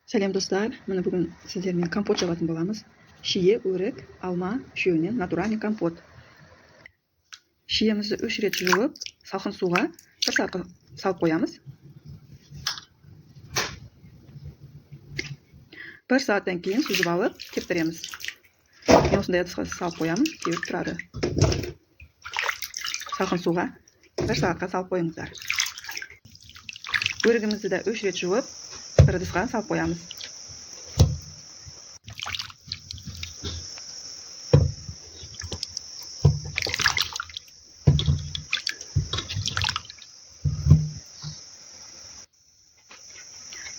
Сәлем достар, міне бүгін сіздермен компот жабатын боламыз. Шие, өрік, алма, үшеуінен натуральный компот. Шиемізді 3 рет жуып, салқын суға 1 сағатқа салып қоямыз. 1 сағаттан кейін сүзіп алып, кептіреміз. Мен осындай ыдысқа салып қоямын, кеуіп тұрады. Салқын суға 1 сағатқа салып қойыңыздар. Өрігімізді де 3 рет жуып, бір ыдысқа салып қоямыз.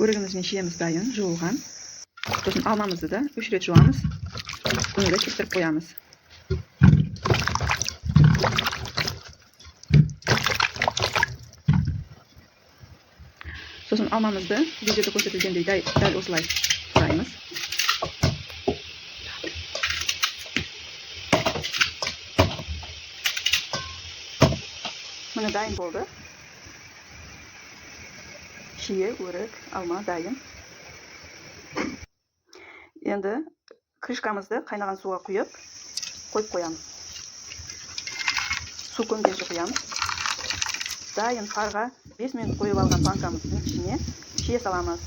Өрігіміз бен шиеміз дайын, жуылған. Сосын алмамызды да 3 рет жуамыз. Бұны да кептіріп қоямыз. Сосын алмамызды видеода көрсетілгендей дәл осылай тураймыз. Міне дайын болды. Шие, өрік, алма дайын. Енді крышкамызды қайнаған суға құйып қоямыз. Су көмкенше құямыз. Дайын парға 5 минут қойып алған банкамыздың ішіне шие саламыз.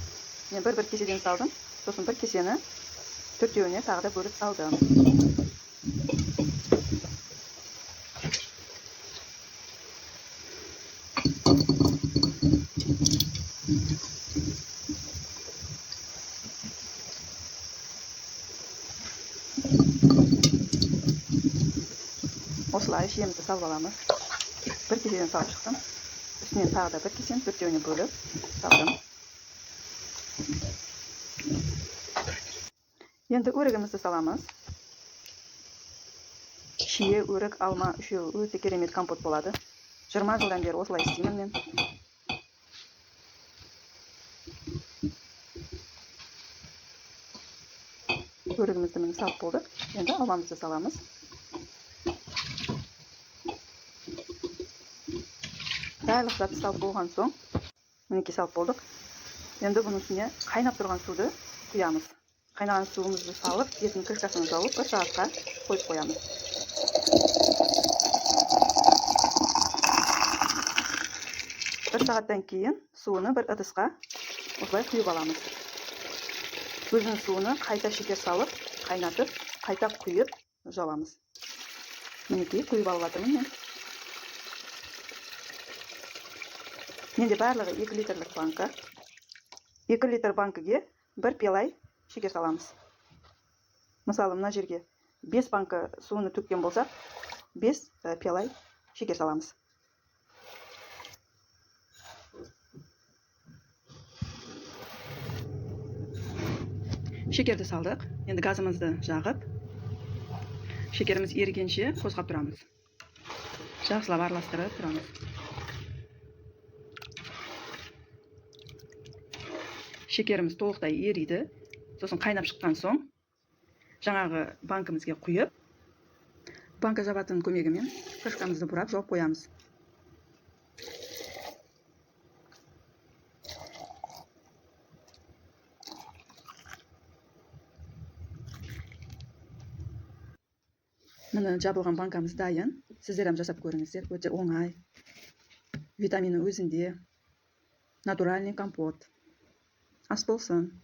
Мен бір кеседен салдым, сосын бір кесені 4-еуіне тағы да бөліп салдым. Осылай шиемізді салып аламыз. Bir кеседен салып шықтым. Үстінен тағы да бір кесені 4-еуіне бөліп салдым. Енді өрігімізді саламыз. Шие, өрік, алма, үшеуі өте керемет компот болады. 20 жылдан бері осылай істеймін мен. Өрігімізді міне салып болды. Енді алмамызды саламыз. Дайылық заты салып болған соң, мінекей салып болдық. Енді бұның үстіне қайнап тұрған суды құямыз. Қайнаған суымызды салып, бетін крышкасын жауып, 1 сағатқа қойып қоямыз. Bir сағаттан кейін суыны бір ыдысқа осылай құйып аламыз. Өзінің суыны қайта шекер салып, қайнатып, қайта құйып жабамыз. Мінекей құйып алып жатырмын мен. Менде барлығы 2 литрлік банка. 2 литр банкіге 1 пелай шекер саламыз. Мысалы, мына жерге 5 банка суыны төккен болсақ, 5 пелай шекер саламыз. Шекерді салдық. Енді газымызды жағып, шекеріміз ерігенше қозғап тұрамыз. Жақсылап араластырып тұрамыз. Шекеріміз толықтай ериді. Сосын қайнап шыққан соң, жаңағы банкімізге құйып, банка жабатын көмегімен крышкамызды бұрап жауып қоямыз. Міне жабылған банкамыз дайын. Сіздер де жасап көріңіздер. Өте оңай. Витамины өзінде. Натуральный компот. Ас болсын.